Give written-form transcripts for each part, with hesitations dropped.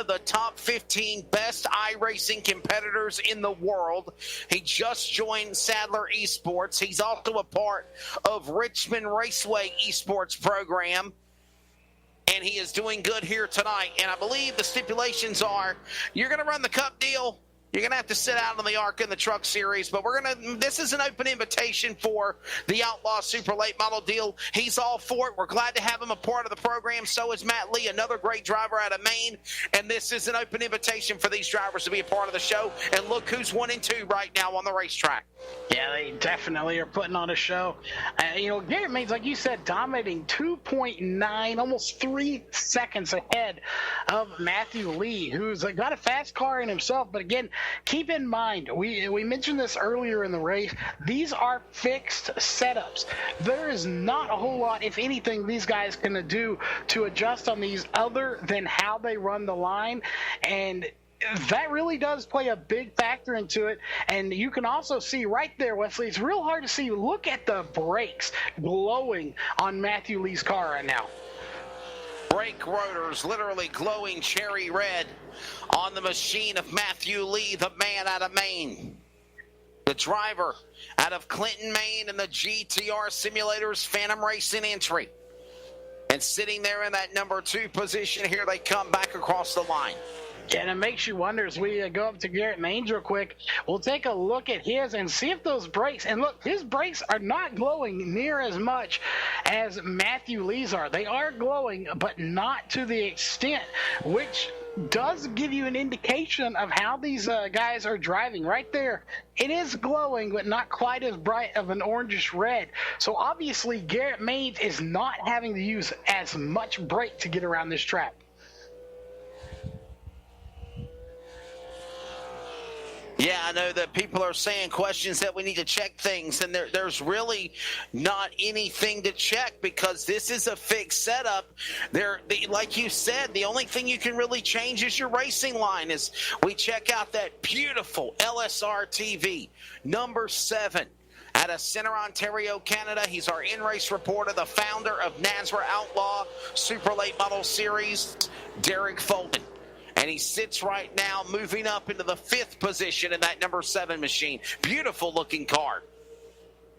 of the top 15 best iRacing competitors in the world. He just joined Sadler Esports. He's also a part of Richmond Raceway Esports program. And he is doing good here tonight. And I believe the stipulations are you're going to run the Cup deal. You're going to have to sit out on the ARCA and the Truck Series, but this is an open invitation for the Outlaw Super Late Model deal. He's all for it. We're glad to have him a part of the program. So is Matt Lee, another great driver out of Maine. And this is an open invitation for these drivers to be a part of the show. And look who's 1 and 2 right now on the racetrack. Yeah, they definitely are putting on a show. Garrett Maines, like you said, dominating 2.9, almost 3 seconds ahead of Matthew Lee, who's got a fast car in himself. But again, keep in mind, we mentioned this earlier in the race, these are fixed setups. There is not a whole lot, if anything, these guys can do to adjust on these other than how they run the line. And that really does play a big factor into it. And you can also see right there, Wesley, it's real hard to see. Look at the brakes glowing on Matthew Lee's car right now. Brake rotors literally glowing cherry red on the machine of Matthew Lee, the man out of Maine. The driver out of Clinton, Maine, in the GTR Simulators Phantom Racing entry. And sitting there in that number 2 position, here they come back across the line. And it makes you wonder, as we go up to Garrett Maines real quick, we'll take a look at his and see if those brakes, and look, his brakes are not glowing near as much as Matthew Lee's are. They are glowing, but not to the extent, which does give you an indication of how these guys are driving. Right there, it is glowing, but not quite as bright of an orangish red. So obviously, Garrett Maines is not having to use as much brake to get around this track. Yeah, I know that people are saying questions that we need to check things, and there's really not anything to check because this is a fixed setup. Like you said, the only thing you can really change is your racing line. As we check out that beautiful LSR TV, number 7. Out of Center, Ontario, Canada. He's our in-race reporter, the founder of NASRA Outlaw Super Late Model Series, Derek Fulton. And he sits right now moving up into the 5th position in that number 7 machine. Beautiful looking car.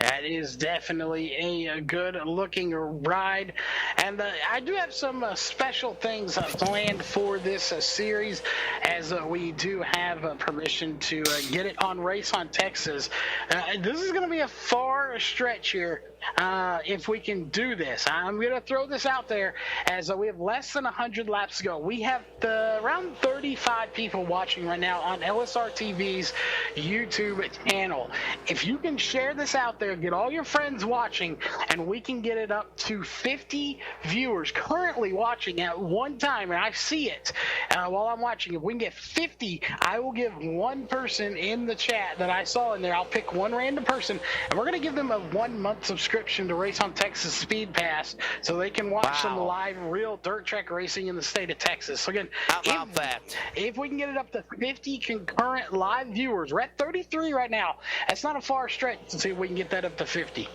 That is definitely a good-looking ride. And I do have some special things planned for this series, as we do have permission to get it on Race on Texas. This is going to be a far stretch here if we can do this. I'm going to throw this out there, as we have less than 100 laps to go. We have around 35 people watching right now on LSR TV's YouTube channel. If you can share this out there, get all your friends watching, and we can get it up to 50 viewers currently watching at one time, and I see it while I'm watching. If we can get 50, I will give one person in the chat that I saw in there, I'll pick one random person, and we're going to give them a 1-month subscription to Race on Texas Speed Pass so they can watch some live, real dirt track racing in the state of Texas. So again, if we can get it up to 50 concurrent live viewers, we're at 33 right now. That's not a far stretch to see if we can get that up to 50.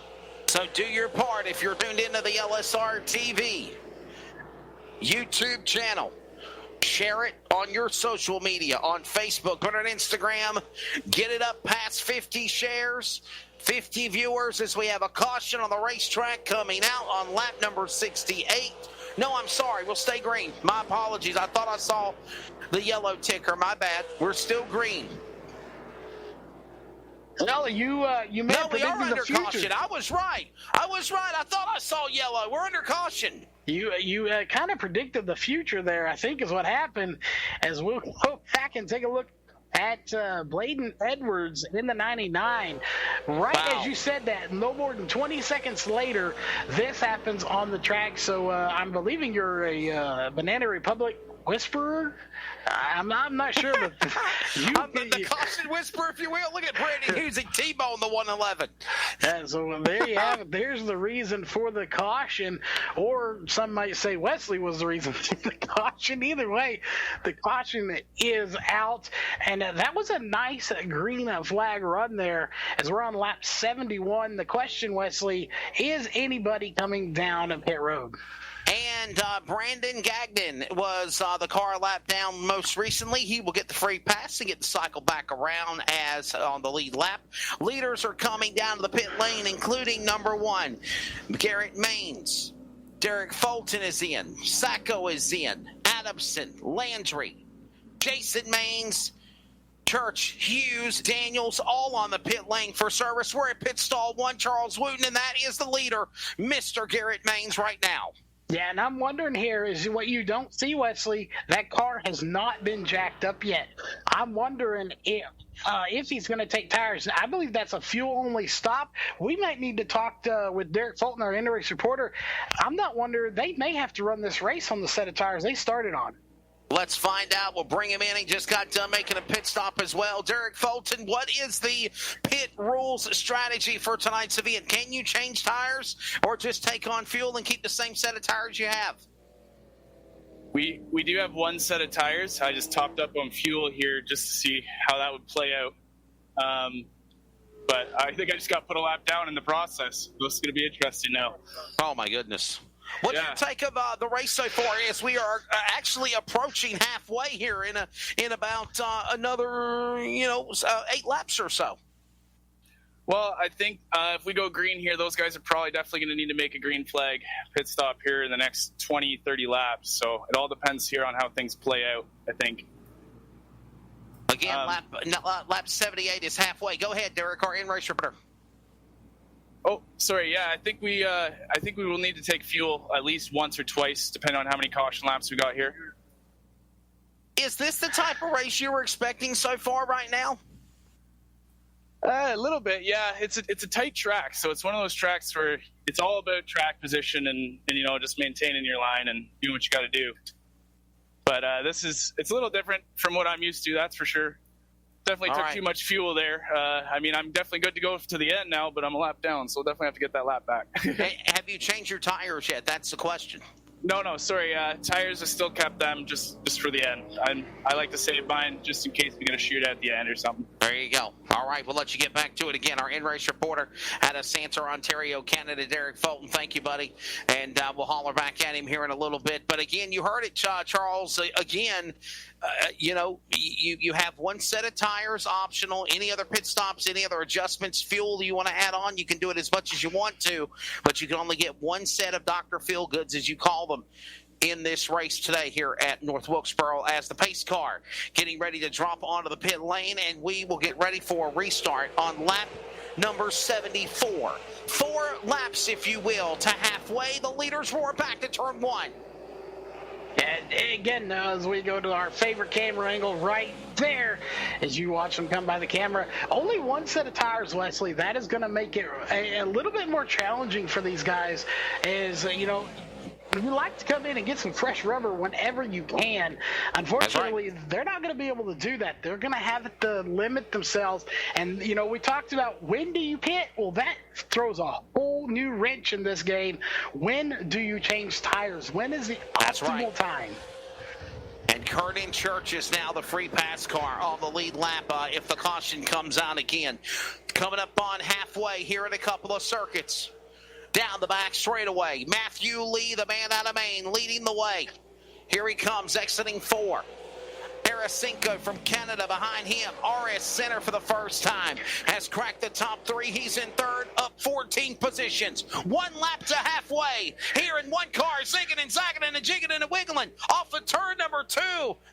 So do your part if you're tuned into the LSR TV YouTube channel. Share it on your social media, on Facebook, on Instagram. Get it up past 50 shares, 50 viewers, as we have a caution on the racetrack coming out on lap number 68. No, I'm sorry. We'll stay green. My apologies. I thought I saw the yellow ticker. My bad. We're still green. No, you may have we are predicted under the future. caution. I was right. I thought I saw yellow. We're under caution. You kind of predicted the future there, I think, is what happened. As we'll go back and take a look at Bladen Edwards in the 99. As you said that, no more than 20 seconds later, this happens on the track. So I'm believing you're a Banana Republic whisperer. I'm not sure, but I'm the caution whisperer, if you will. Look at Brandon using T-Bone the 111. So there you have it. There's the reason for the caution, or some might say Wesley was the reason for the caution. Either way, the caution is out, and that was a nice green flag run there as we're on lap 71. The question, Wesley, is anybody coming down a pit road? And Brandon Gagnon was the car lap down most recently. He will get the free pass and get the cycle back around as on the lead lap. Leaders are coming down to the pit lane, including number 1, Garrett Maines. Derek Fulton is in. Sacco is in. Adamson, Landry, Jason Maines, Church, Hughes, Daniels, all on the pit lane for service. We're at pit stall 1, Charles Wooten, and that is the leader, Mr. Garrett Maines, right now. Yeah, and I'm wondering here is what you don't see, Wesley. That car has not been jacked up yet. I'm wondering if he's going to take tires. I believe that's a fuel-only stop. We might need to talk with Derek Fulton, our inter-race reporter. I'm not wondering. They may have to run this race on the set of tires they started on. Let's find out. We'll bring him in. He just got done making a pit stop as well. Derek Fulton, what is the pit rules strategy for tonight's event? Can you change tires or just take on fuel and keep the same set of tires you have? We do have one set of tires. I just topped up on fuel here just to see how that would play out. But I think I just got put a lap down in the process. This is going to be interesting now. Oh, my goodness. What's your take of the race so far? As we are actually approaching halfway here in about another 8 laps or so. Well, I think if we go green here, those guys are probably definitely going to need to make a green flag pit stop here in the next 20, 30 laps. So it all depends here on how things play out, I think. Again, lap 78 is halfway. Go ahead, Derek, our in-race reporter. Oh, sorry. Yeah, I think we will need to take fuel at least once or twice, depending on how many caution laps we got here. Is this the type of race you were expecting so far right now? A little bit, yeah. It's a tight track, so it's one of those tracks where it's all about track position and just maintaining your line and doing what you got to do. But it's a little different from what I'm used to, that's for sure. Definitely took too much fuel there. I'm definitely good to go to the end now, but I'm a lap down, so definitely have to get that lap back. Hey, have you changed your tires yet? That's the question. No, sorry. Tires, I still kept them just for the end. I like to save mine just in case we get a shoot at the end or something. There you go. All right, we'll let you get back to it again. Our in-race reporter out of Santor, Ontario, Canada, Derek Fulton. Thank you, buddy. And we'll holler back at him here in a little bit. But again, you heard it, Charles. Again, you have one set of tires optional. Any other pit stops, any other adjustments, fuel you want to add on, you can do it as much as you want to. But you can only get one set of Dr. Feelgoods, as you call them, in this race today here at North Wilkesboro as the pace car getting ready to drop onto the pit lane, and we will get ready for a restart on lap number 74. 4 laps, if you will, to halfway. The leaders roar back to turn 1. And again, as we go to our favorite camera angle right there, as you watch them come by the camera, only one set of tires, Wesley. That is going to make it a little bit more challenging for these guys. You like to come in and get some fresh rubber whenever you can. Unfortunately, they're not going to be able to do that. They're going to have to limit themselves. And, we talked about when do you pit? Well, that throws a whole new wrench in this game. When do you change tires? When is the optimal time? And Kernan Church is now the free pass car on the lead lap if the caution comes out again. Coming up on halfway here in a couple of circuits. Down the back straightaway, Matthew Lee, the man out of Maine, leading the way. Here he comes, exiting 4. Aracinco from Canada behind him. RS Center for the first time has cracked the top 3. He's in 3rd, up 14 positions. 1 lap to halfway. Here in one car, zigging and zagging and jigging and wiggling. Off of turn number 2.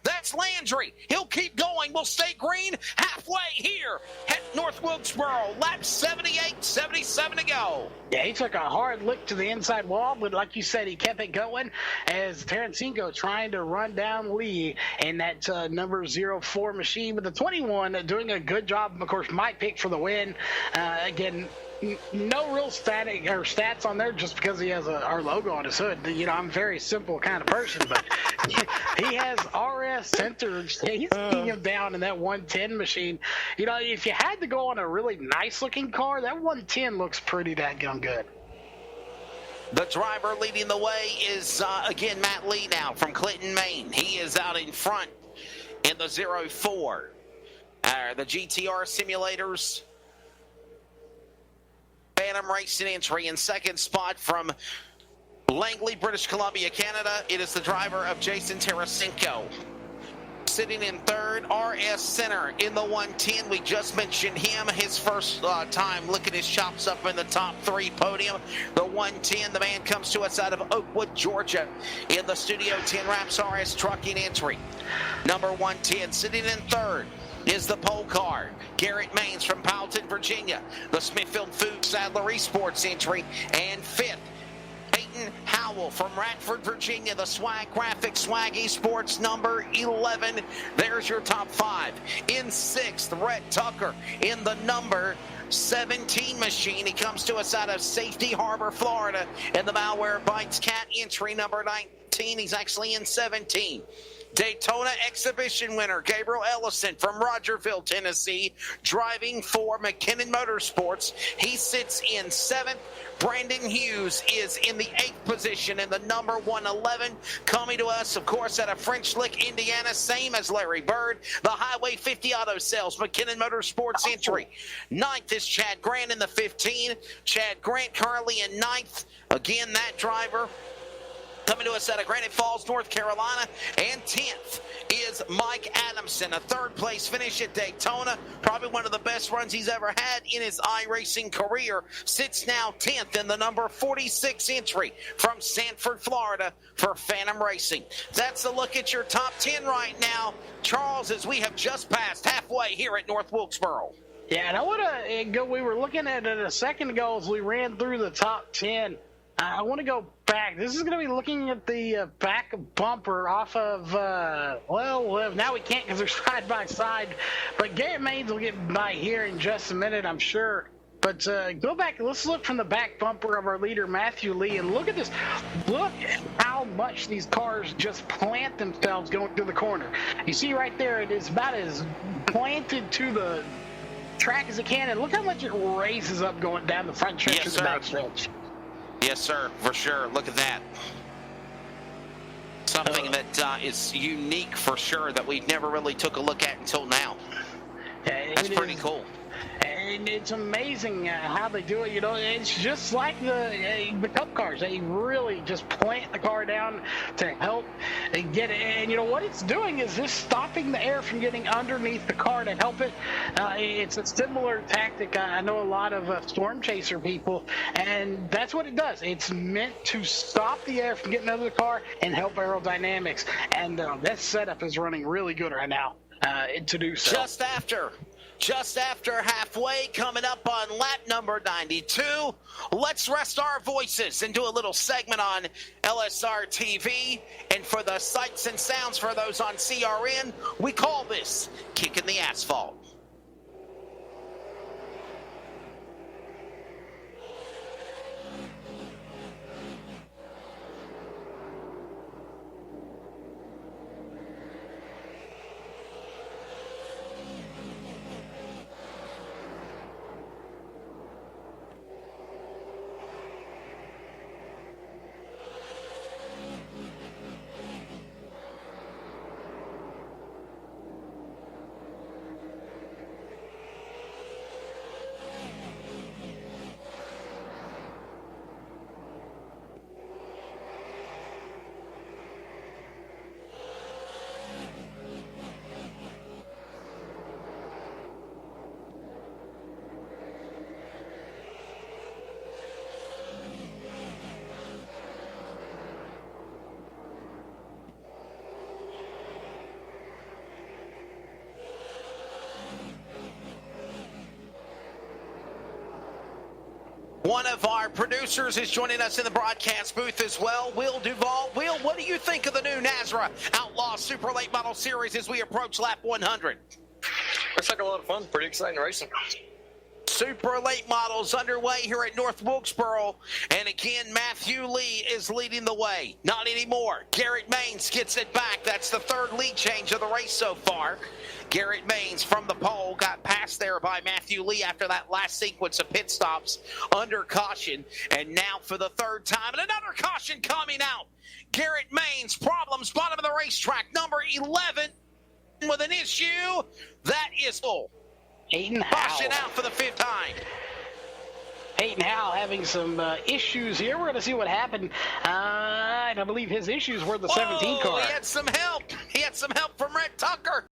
That's Landry. He'll keep going. We'll stay green halfway here at North Wilkesboro. Lap 78, 77 to go. Yeah, he took a hard lick to the inside wall, but like you said, he kept it going as Tarasenko trying to run down Lee in that number 04 machine with the 21 doing a good job. Of course, my pick for the win. Again, no real stats on there just because he has our logo on his hood. I'm a very simple kind of person, but he has RS Center. He's taking him down in that 110 machine. If you had to go on a really nice looking car, that 110 looks pretty dadgum good. The driver leading the way is, again, Matt Lee now from Clinton, Maine. He is out in front in the 04. The GTR simulators. Phantom Racing entry in second spot from Langley, British Columbia, Canada. It is the driver of Jason Tarasenko. Sitting in third, RS Center in the 110. We just mentioned him. His first time licking his chops up in the top 3 podium. The 110, the man comes to us out of Oakwood, Georgia. In the Studio 10 Wraps RS Trucking entry. Number 110, sitting in third is the pole car. Garrett Maines from Powelton, Virginia. The Smithfield Food Sadler Esports entry. And fifth, Peyton Howell from Radford, Virginia, the Swag Graphics Swag Esports number 11. There's your top 5. In 6th, Rhett Tucker in the number 17 machine. He comes to us out of Safety Harbor, Florida, in the Malware Bites Cat entry number 19. He's actually in 17. Daytona Exhibition winner Gabriel Ellison from Rogerville, Tennessee, driving for McKinnon Motorsports. He sits in 7th. Brandon Hughes is in the 8th position in the number 111. Coming to us, of course, out of French Lick, Indiana, same as Larry Bird. The Highway 50 Auto Sales, McKinnon Motorsports entry. 9th is Chad Grant in the 15. Chad Grant currently in 9th. Again, that driver coming to us out of Granite Falls, North Carolina. And 10th is Mike Adamson, a 3rd place finish at Daytona. Probably one of the best runs he's ever had in his iRacing career. Sits now 10th in the number 46 entry from Sanford, Florida for Phantom Racing. That's a look at your top 10 right now, Charles, as we have just passed halfway here at North Wilkesboro. Yeah, and I want to go, we were looking at it a second ago as we ran through the top 10. I want to go back. This is going to be looking at the back bumper off of, now we can't because they're side by side. But Garrett Maines will get by here in just a minute, I'm sure. But go back. Let's look from the back bumper of our leader, Matthew Lee, and look at this. Look at how much these cars just plant themselves going through the corner. You see right there, it is about as planted to the track as it can. And look how much it raises up going down the front stretch and the back stretch. Yes, sir, for sure. Look at that. Something that is unique for sure that we never really took a look at until now. That's pretty cool. And it's amazing how they do it. You know, it's just like the Cup cars. They really just plant the car down to help get it. And you know what it's doing is just stopping the air from getting underneath the car to help it. It's a similar tactic. I know a lot of storm chaser people, and that's what it does. It's meant to stop the air from getting under the car and help aerodynamics. And that setup is running really good right now to do so. Just after halfway, coming up on lap number 92, let's rest our voices and do a little segment on LSR TV. And for the sights and sounds for those on CRN, we call this Kicking the Asphalt. One of our producers is joining us in the broadcast booth as well, Will Duvall. Will, what do you think of the new NASRA Outlaw Super Late Model Series as we approach lap 100? Looks like a lot of fun. Pretty exciting racing. Super Late Models underway here at North Wilkesboro. And again, Matthew Lee is leading the way. Not anymore. Garrett Maines gets it back. That's the 3rd lead change of the race so far. Garrett Maines from the pole got passed there by Matthew Lee after that last sequence of pit stops under caution. And now for the 3rd time, and another caution coming out. Garrett Maines, problems, bottom of the racetrack, number 11 with an issue. That is full. Aiden Caution Howell. out for the 5th time. Peyton Howell having some issues here. We're going to see what happened. And I believe his issues were the 17 car. He had some help. He had some help from Red Tucker.